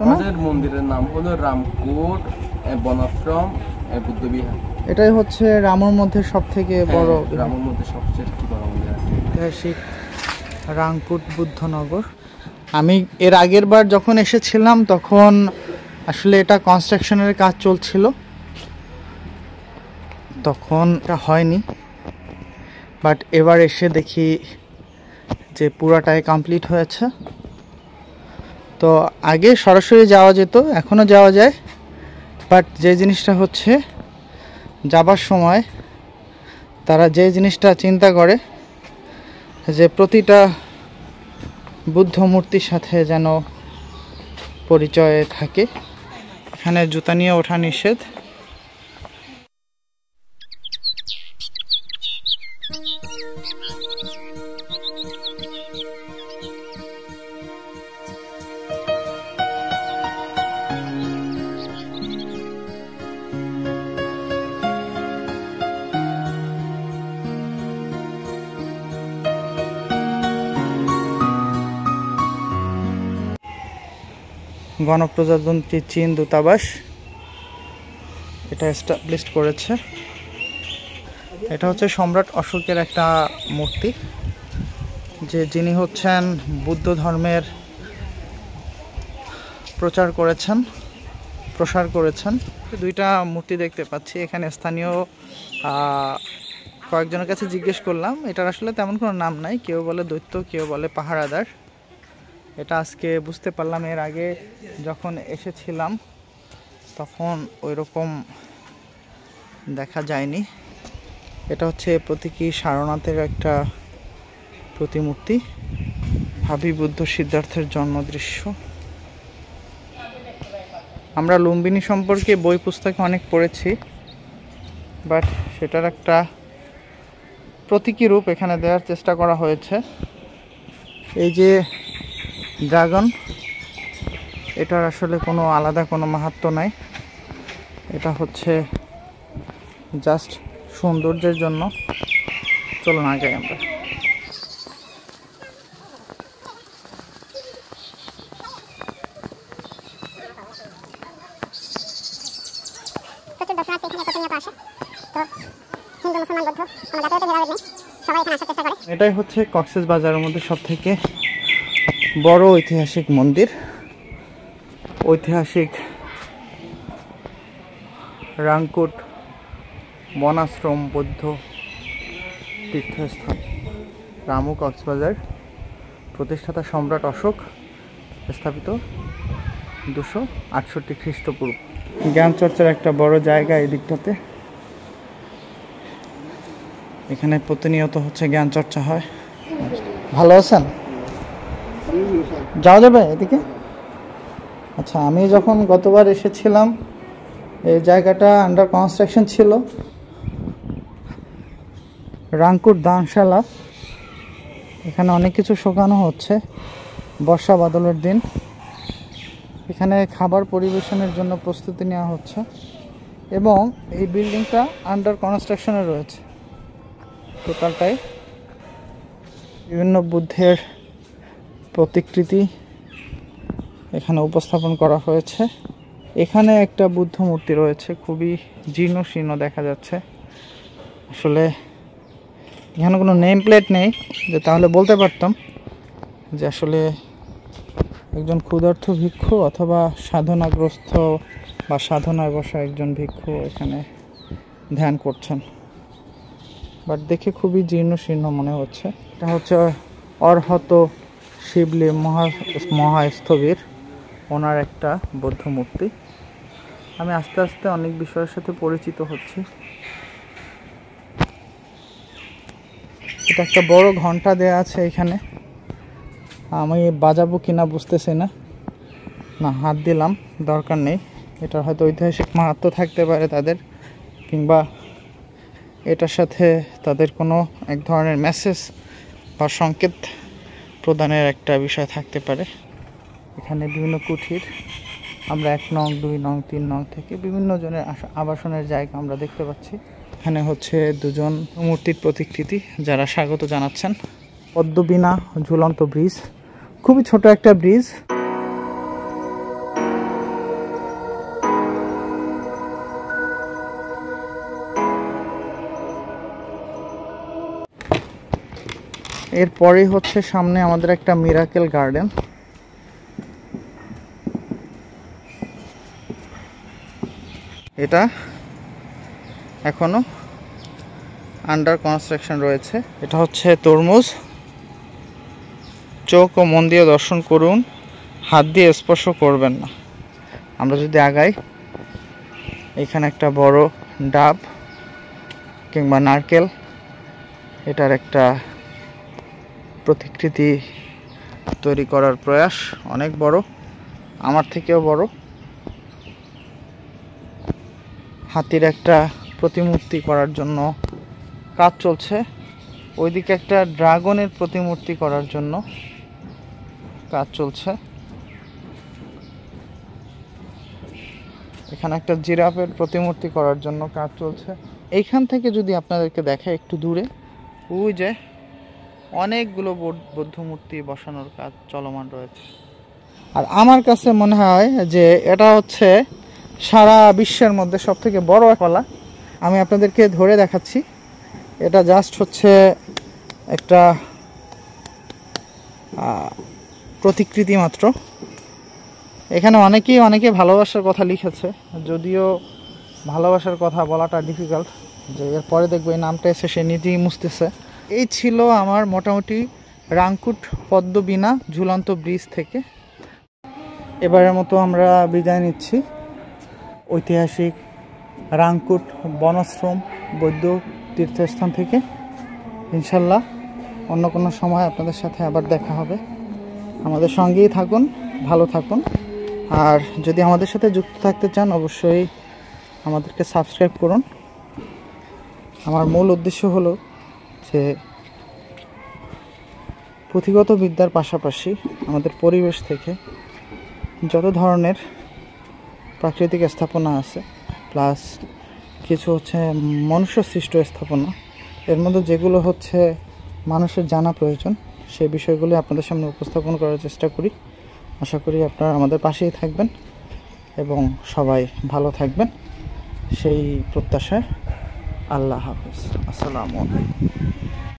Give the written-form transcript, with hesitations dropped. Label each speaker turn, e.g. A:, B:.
A: না?
B: মন্দিরের নাম হলো রামকোট বনাশ্রম বুদ্ধবিহার।
A: এটাই হচ্ছে রামুর মধ্যে সবথেকে বড়,
B: রামুর মধ্যে সবচেয়ে বড় মন্দির,
A: ঐতিহাসিক রামকোট বুদ্ধনগর। আমি এর আগের বার যখন এসেছিলাম তখন আসলে এটা কনস্ট্রাকশনের কাজ চলছিল, তখন এটা হয়নি। বাট এবার এসে দেখি যে পুরাটাই কমপ্লিট হয়েছে। তো আগে সরাসরি যাওয়া যেত, এখনও যাওয়া যায়, বাট যে জিনিসটা হচ্ছে যাবার সময় তারা যে জিনিসটা চিন্তা করে যে প্রতিটা বুদ্ধ মূর্তির সাথে যেন পরিচয় থাকে। এখানে জুতা নিয়ে ওঠা নিষেধ। গণপ্রজাতন্ত্রী চীন দূতাবাস এটা এস্টাবলিশ করেছে। এটা হচ্ছে সম্রাট অশোকের একটা মূর্তি, যিনি হচ্ছেন বুদ্ধ ধর্মের প্রসার করেছেন। দুইটা মূর্তি দেখতে পাচ্ছি এখানে। স্থানীয় কয়েকজনের কাছে জিজ্ঞেস করলাম, এটার আসলে তেমন কোনো নাম নাই, কেউ বলে দৈত্য, কেউ বলে পাহারাদার। এটা আজকে বুঝতে পারলাম, এর আগে যখন এসেছিলাম তখন ওই রকম দেখা যায়নি। এটা হচ্ছে প্রতীকী সারনাথের একটা প্রতিমূর্তি, ভাবি বুদ্ধ সিদ্ধার্থের জন্ম দৃশ্য। আমরা লুম্বিনী সম্পর্কে বই পুস্তকে অনেক পড়েছি, বাট সেটার একটা প্রতীকী রূপ এখানে দেওয়ার চেষ্টা করা হয়েছে। এই যে ড্রাগন, এটার আসলে কোনো আলাদা কোনো মাহাত্ম্য নাই, এটা হচ্ছে জাস্ট সৌন্দর্যের জন্য। চলুন আগে আমরা। এটাই হচ্ছে কক্সবাজারের মধ্যে সবথেকে বড় ঐতিহাসিক মন্দির, ঐতিহাসিক রামকোট বনাশ্রম বৌদ্ধ তীর্থস্থান। রামু কক্সবাজার, প্রতিষ্ঠাতা সম্রাট অশোক, স্থাপিত 268 খ্রিস্টপূর্ব। জ্ঞান চর্চার একটা বড় জায়গা এই দিকটাতে। এখানে প্রতিনিয়ত হচ্ছে জ্ঞান চর্চা হয়। ভালো আছেন? যাওয়া যাবে এদিকে? আচ্ছা, আমি যখন গতবার এসেছিলাম এই জায়গাটা আন্ডার কনস্ট্রাকশন ছিল। রামকোট দানশালা, এখানে অনেক কিছু শোকানো হচ্ছে বর্ষা বাদলের দিন। এখানে খাবার পরিবেশনের জন্য প্রস্তুতি নেওয়া হচ্ছে এবং এই বিল্ডিংটা আন্ডার কনস্ট্রাকশনে রয়েছে। টোটালটাই বিভিন্ন বুদ্ধের প্রতিকৃতি এখানে উপস্থাপন করা হয়েছে। এখানে একটা বুদ্ধ মূর্তি রয়েছে, খুবই জীর্ণ শীর্ণ দেখা যাচ্ছে। আসলে এখানে কোনো নেম প্লেট নেই, যে তাহলে বলতে পারতাম যে আসলে একজন ক্ষুধার্ত ভিক্ষু অথবা সাধনাগ্রস্ত বা সাধনায় বসা একজন ভিক্ষু এখানে ধ্যান করছেন। বাট দেখে খুবই জীর্ণ শীর্ণ মনে হচ্ছে। এটা হচ্ছে অর্হত শিবলি মহাস্থবির, ওনার একটা বৌদ্ধ মূর্তি। আমি আস্তে আস্তে অনেক বিষয়ের সাথে পরিচিত হচ্ছি। এটা একটা বড় ঘন্টা দেয়া আছে এখানে, আমি বাজাবো কিনা বুঝতেছি না, হাত দিলাম, দরকার নেই। এটার হয়তো ঐতিহাসিক মাহাত্ম্য থাকতে পারে তাদের, কিংবা এটার সাথে তাদের কোনো এক ধরনের মেসেজ বা সংকেত প্রদানের একটা বিষয় থাকতে পারে। এখানে বিভিন্ন কুঠির, আমরা 1 নং 2 নং 3 নং থেকে বিভিন্ন জনের আবাসনের জায়গা আমরা দেখতে পাচ্ছি। এখানে হচ্ছে দুজন মূর্তির প্রতিকৃতি যারা স্বাগত জানাচ্ছেন। পদ্মবিনা ঝুলন্ত ব্রিজ, খুবই ছোট একটা ব্রিজ। এরপরেই হচ্ছে সামনে আমাদের একটা মিরাকেল গার্ডেন। এটা এখনো আন্ডার কনস্ট্রাকশন রয়েছে। এটা হচ্ছে তরমুজ। চোখ ও মন দিয়ে দর্শন করুন, হাত দিয়ে স্পর্শ করবেন না। আমরা যদি আগাই, এখানে একটা বড় ডাব কিংবা নারকেল, এটার একটা প্রতিকৃতি তৈরি করার প্রয়াস অনেক বড়, আমার থেকেও বড়। হাতির একটা প্রতিমূর্তি করার জন্য কাজ চলছে। ওইদিকে একটা ড্রাগনের প্রতিমূর্তি করার জন্য কাজ চলছে। এখানে একটা জিরাফের প্রতিমূর্তি করার জন্য কাজ চলছে। এইখান থেকে যদি আপনাদেরকে দেখে একটু দূরে, ওই যে অনেকগুলো বৌদ্ধ মূর্তি বসানোর কাজ চলমান রয়েছে। আর আমার কাছে মনে হয় যে এটা হচ্ছে সারা বিশ্বের মধ্যে সবথেকে বড় কলা। আমি আপনাদেরকে ধরে দেখাচ্ছি। এটা জাস্ট হচ্ছে একটা প্রতিকৃতি মাত্র। এখানে অনেকে ভালোবাসার কথা লিখেছে, যদিও ভালোবাসার কথা বলাটা ডিফিকাল্ট। যে এরপরে দেখবো এই নামটা এসে সে নিজেই মুছতেছে। এই ছিল আমার মোটামুটি রাংকুট পদ্মবিনা ঝুলন্ত ব্রিজ থেকে। এবারের মতো আমরা বিদায় নিচ্ছি ঐতিহাসিক রাংকুট বনাশ্রম বৌদ্ধ তীর্থস্থান থেকে। ইনশাল্লাহ অন্য কোনো সময় আপনাদের সাথে আবার দেখা হবে। আমাদের সঙ্গেই থাকুন, ভালো থাকুন। আর যদি আমাদের সাথে যুক্ত থাকতে চান, অবশ্যই আমাদেরকে সাবস্ক্রাইব করুন। আমার মূল উদ্দেশ্য হলো যে পুঁথিগত বিদ্যার পাশাপাশি আমাদের পরিবেশ থেকে যত ধরনের প্রাকৃতিক স্থাপনা আছে, প্লাস কিছু হচ্ছে মনুষ্য সৃষ্ট স্থাপনা, এর মধ্যে যেগুলো হচ্ছে মানুষের জানা প্রয়োজন, সেই বিষয়গুলি আপনাদের সামনে উপস্থাপন করার চেষ্টা করি। আশা করি আপনারা আমাদের পাশেই থাকবেন এবং সবাই ভালো থাকবেন, সেই প্রত্যাশায়। আল্লাহ হাফেজ। আসসালামু আলাইকুম।